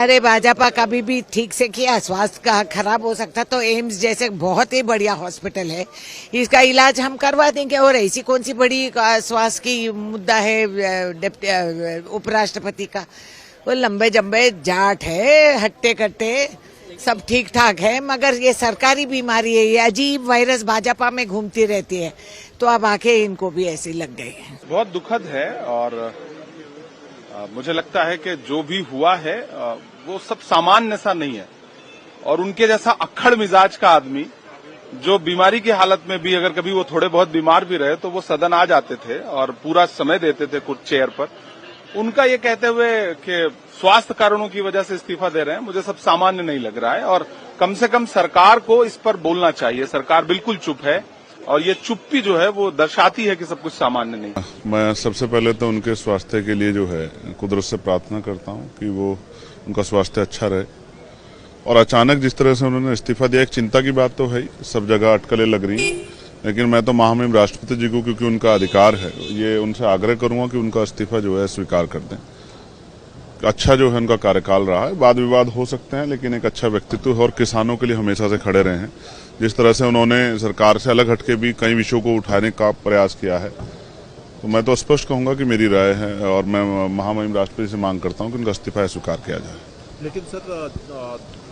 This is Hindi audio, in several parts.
अरे भाजपा कभी भी ठीक से किया, स्वास्थ्य का खराब हो सकता तो एम्स जैसे बहुत ही बढ़िया हॉस्पिटल है, इसका इलाज हम करवा देंगे। और ऐसी कौन सी बड़ी स्वास्थ्य की मुद्दा है उपराष्ट्रपति का? वो लंबे जम्बे जाट है, हट्टे कट्टे सब ठीक ठाक है, मगर ये सरकारी बीमारी है, ये अजीब वायरस भाजपा में घूमती रहती है, तो अब आके इनको भी ऐसी लग गई है। बहुत दुखद है और मुझे लगता है कि जो भी हुआ है वो सब सामान्य सा नहीं है। और उनके जैसा अक्खड़ मिजाज का आदमी जो बीमारी की हालत में भी अगर कभी वो थोड़े बहुत बीमार भी रहे तो वो सदन आ जाते थे और पूरा समय देते थे कुछ चेयर पर। उनका ये कहते हुए कि स्वास्थ्य कारणों की वजह से इस्तीफा दे रहे हैं, मुझे सब सामान्य नहीं लग रहा है। और कम से कम सरकार को इस पर बोलना चाहिए। सरकार बिल्कुल चुप है और ये चुप्पी जो है वो दर्शाती है कि सब कुछ सामान्य नहीं। मैं सबसे पहले तो उनके स्वास्थ्य के लिए जो है कुदरत से प्रार्थना करता हूं कि वो उनका स्वास्थ्य अच्छा रहे। और अचानक जिस तरह से उन्होंने इस्तीफा दिया, एक चिंता की बात तो है, सब जगह अटकलें लग रही हैं, लेकिन मैं तो महामहिम राष्ट्रपति जी को, क्योंकि उनका अधिकार है, ये उनसे आग्रह करूंगा कि उनका इस्तीफा जो है स्वीकार कर दें। अच्छा जो है उनका कार्यकाल रहा है, वाद विवाद हो सकते हैं, लेकिन एक अच्छा व्यक्तित्व है और किसानों के लिए हमेशा से खड़े रहे हैं। जिस तरह से उन्होंने सरकार से अलग हटके भी कई विषयों को उठाने का प्रयास किया है, तो मैं तो स्पष्ट कहूंगा कि मेरी राय है और मैं महामहिम राष्ट्रपति से मांग करता हूं कि उनका इस्तीफा स्वीकार किया जाए। लेकिन सर,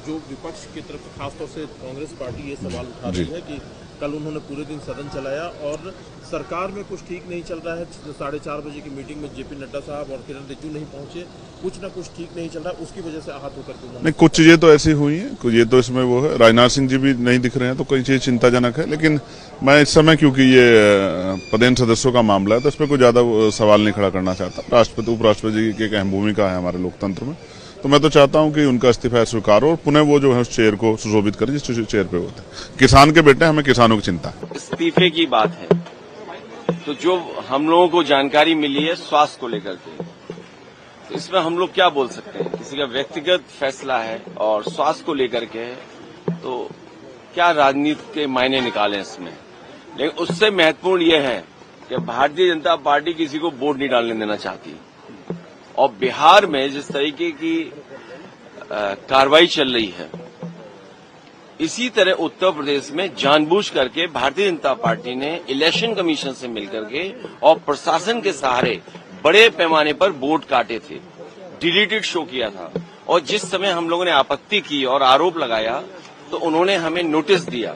जो विपक्ष की तरफ खासतौर से कांग्रेस पार्टी ये सवाल उठा रही है कि कल उन्होंने पूरे दिन सदन चलाया और सरकार में कुछ ठीक नहीं चल रहा है। 4:30 बजे की मीटिंग में जेपी नड्डा साहब और किरण रिजिजू नहीं पहुंचे, कुछ ना कुछ ठीक नहीं चल रहा है, उसकी वजह से आहत होकर के उन्होंने कुछ चीजें तो ऐसी हुई हैं, ये तो इसमें वो है, राजनाथ सिंह जी भी नहीं दिख रहे हैं, तो कई चीजें चिंताजनक है। लेकिन मैं इस समय, क्योंकि ये पदेन सदस्यों का मामला है, तो इसमें कोई ज्यादा सवाल नहीं खड़ा करना चाहता। राष्ट्रपति उपराष्ट्रपति जी की एक अहम भूमिका है हमारे लोकतंत्र में, तो मैं तो चाहता हूं कि उनका इस्तीफा स्वीकार हो और पुनः वो जो है उस चेयर को सुशोभित करें जिस चेयर पे होते हैं। किसान के बेटे, हमें किसानों की चिंता। इस्तीफे की बात है तो जो हम लोगों को जानकारी मिली है स्वास्थ्य को लेकर के, तो इसमें हम लोग क्या बोल सकते हैं? किसी का व्यक्तिगत फैसला है और स्वास्थ्य को लेकर के है, तो क्या राजनीति के मायने निकालें इसमें। लेकिन उससे महत्वपूर्ण यह है कि भारतीय जनता पार्टी किसी को वोट नहीं डालने देना चाहती। और बिहार में जिस तरीके की कार्रवाई चल रही है, इसी तरह उत्तर प्रदेश में जानबूझ करके भारतीय जनता पार्टी ने इलेक्शन कमीशन से मिलकर के और प्रशासन के सहारे बड़े पैमाने पर वोट काटे थे, डिलीटेड शो किया था। और जिस समय हम लोगों ने आपत्ति की और आरोप लगाया तो उन्होंने हमें नोटिस दिया।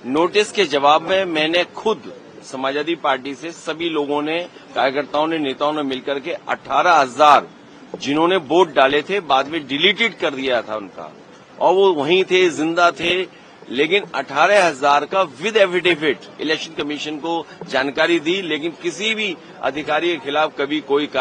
नोटिस के जवाब में मैंने खुद समाजवादी पार्टी से सभी लोगों ने, कार्यकर्ताओं ने, नेताओं ने मिलकर के 18,000 जिन्होंने वोट डाले थे बाद में डिलीटेड कर दिया था उनका, और वो वहीं थे, जिंदा थे, लेकिन 18,000 का विद एफिडेविट इलेक्शन कमीशन को जानकारी दी, लेकिन किसी भी अधिकारी के खिलाफ कभी कोई कार्रवाई